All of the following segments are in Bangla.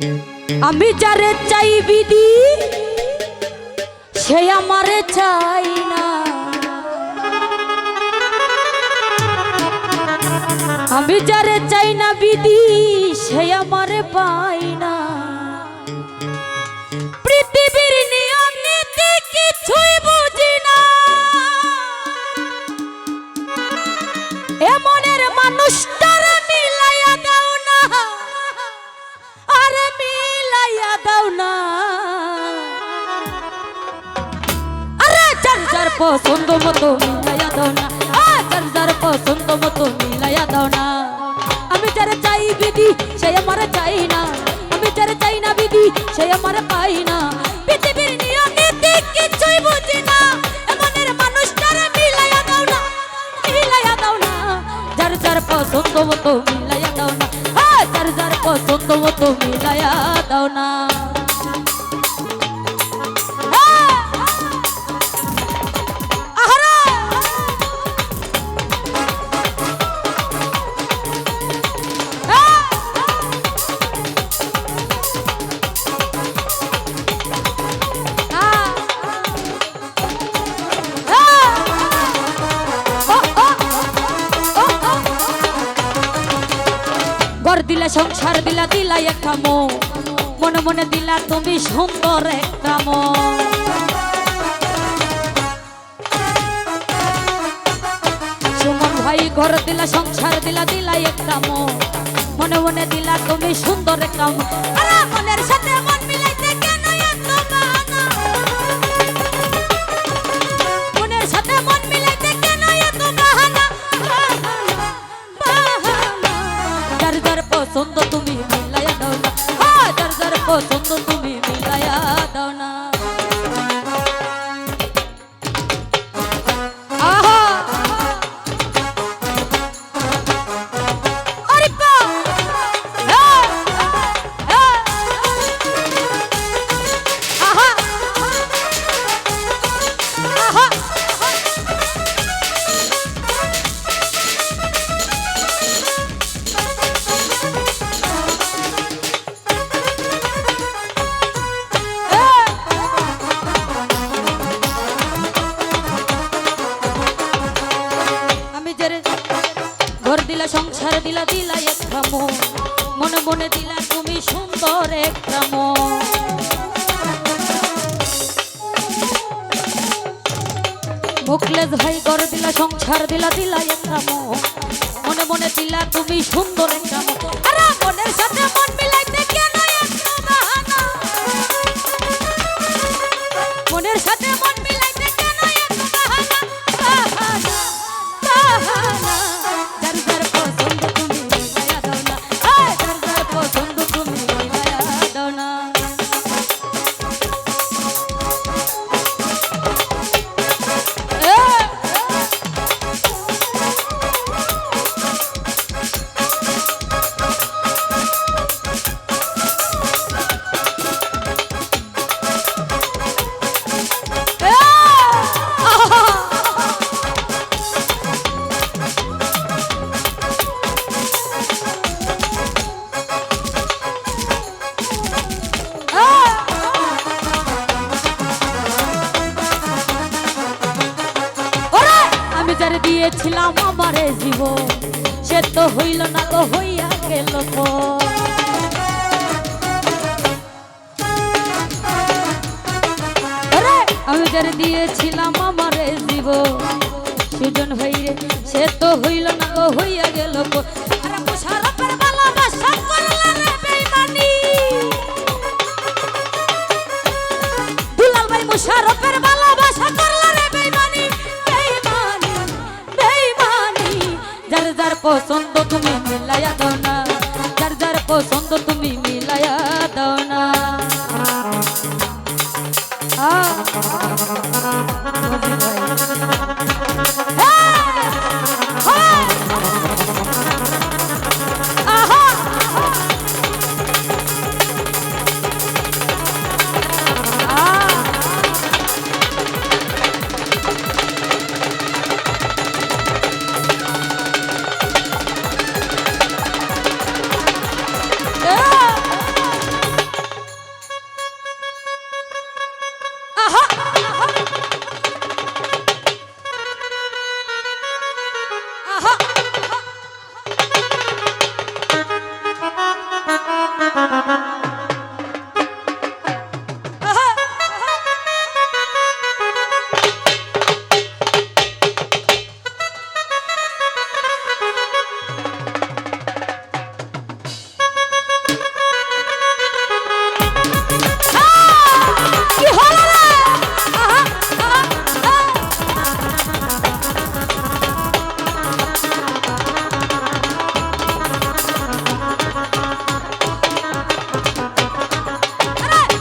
আমি যারে চাই বিধি সে আমারে চাই না। আমি যারে চাই না বিধি সে আমারে পাই না। পৃথিবীর নিয়ম নীতি কিছুই বুঝি না। এমনের মানুষটারে মিলাইয়া দাও না, আরে মিলাইয়া দাও না। আরে যার যার পছন্দ মতো মিলাইয়া দাও না, যার যার পছন্দ মতো মিলাইয়া দাও না। আমি যারে চাই বিধি সে আমারে চাই না। আমি যারে চাই না বিধি সে আমারে পাই না। পৃথিবীর নিয়ম নীতি কিছুই বুঝি না। এমনের মানুষটারে মিলাইয়া দাও না, মিলাইয়া দাও না। যার যার পছন্দ মতো মিলাইয়া দাও না, যার যার পছন্দ মতো মিলাইয়া দাও না। ঘর দিলা সংসার দিলা দিলা একটা মন, মনে মনে দিলা তুমি সুন্দর একটা মন। সুমন ভাই ঘর দিলা সংসার দিলা দিলা একটা মন, মনে মনে দিলা তুমি সুন্দর একটা মন। আরে মনের সাথে মন মিলাইতে কেন এত বাহানা? মনের সাথে মন মিলাইতে কেন এত বাহানা? যার যার পছন্দ তুমি মিলাইয়া দাও না, যার যার পছন্দ তুমি মিলাইয়া দাও না। আহা আরে বা আহা আহা ঘর দিলা সংসার দিলা দিলা একটা মন, মনে মনে দিলা তুমি সুন্দর একটা মন। মুখলেস ভাই ঘর দিলা সংসার দিলা দিলা একটা মন, মনে মনে দিলা তুমি সুন্দর একটা মন। আরে মনের সাথে মন মিলাইতে কেন এত বাহানা? মনের সাথে মন মিলাইতে কেন এত বাহানা? বাহানা বাহানা। যার যার পছন্দ তুমি মিলাইয়া দাও না, যার যার পছন্দ তুমি মিলাইয়া দাও না। আমি যারে দিয়েছিলাম আমারে জীবন সে তো হইল না গো, হইয়া গেল পর। আমি যারে দিয়েছিলাম আমারে জীবন সুজন হইরে সে তো হইল না গো, হইয়া গেল পর। আরে মুশারফের ভালোবাসা করলা রে বেঈমানি। দুলাল ভাই মুশারফের ভালোবাসা করলা রে বেঈমানি, বেঈমানি বেঈমানি। যার যার পছন্দ তুমি মিলাইয়া দাও না, যার যার পছন্দ তুমি মিলাইয়া দাও না। Yeah!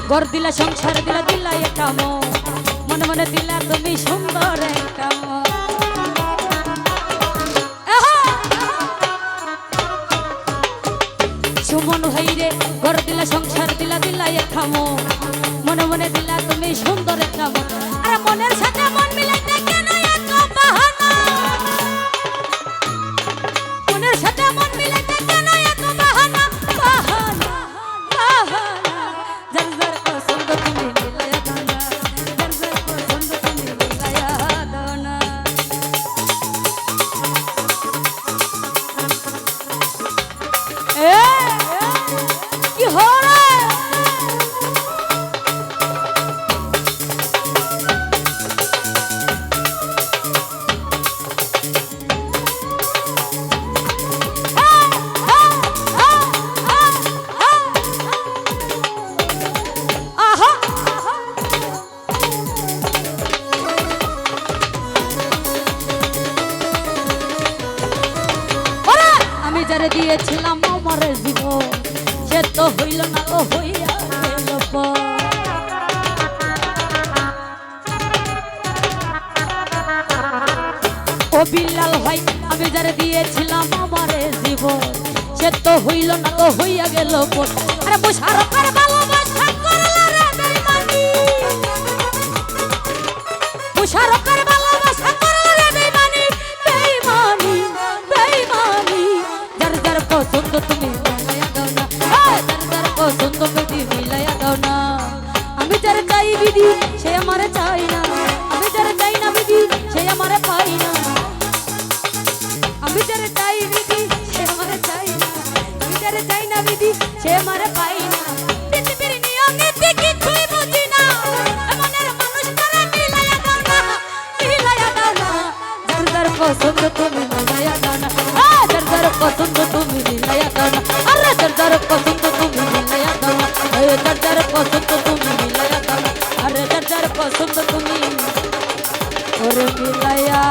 ঘর দিলা সংসার দিলা দিলা একটা মন মনে দিলা তুমি সুন্দর একটা সুমন ভাইরে ঘর দিলা সংসার দিলা দিলা একটা মন মনে দিলা তুমি সুন্দর একটা আরে মনের সাথে মন মিলাইতে কেন এত বাহানা মনের সাথে মন মিলাইতে কেন এত বাহানা বাহানা বাহানা যার যার পছন্দ তুমি মিলাইয়া দাও না যার যার পছন্দ তুমি মিলাইয়া দাও না কি হরে আমি যারে দিয়েছিলাম আমার জীবন সে তো হইল না ও হইয়া গেল ও বিল্লাল ভাই আমি যারে দিয়েছিলাম আমার জীবন সে তো হইল না ও হইয়া গেল আরে মুশারফের ভালোবাসা করলা রে বেঈমানি মুশারফের ভালোবাসা করলা রে বেঈমানি বেঈমানি বেঈমানি যার যার পছন্দ তুমি মিলাইয়া দাও না যার যার পছন্দ তুমি মিলাইয়া দাও না আমি যার চাই বিধি সে আমারে চাই না আমি যার চাই না বিধি সে আমারে পাই না আমি যার চাই বিধি সে আমারে চাই না আমি যার চাই না বিধি সে আমারে পাই না পৃথিবীর নিয়ম নীতি কিছুই বুঝি না মনের মানুষটারে মিলাইয়া দাও না যার যার পছন্দ তুমি মিলাইয়া দাও না যার যার পছন্দ তুমি মিলাইয়া দাও না আরে যার যার পছন্দ তুমি মিলাইয়া দাও না যার যার পছন্দ তুমি মিলাইয়া দাও না আরে যার যার পছন্দ তুমি ওরে মিলাইয়া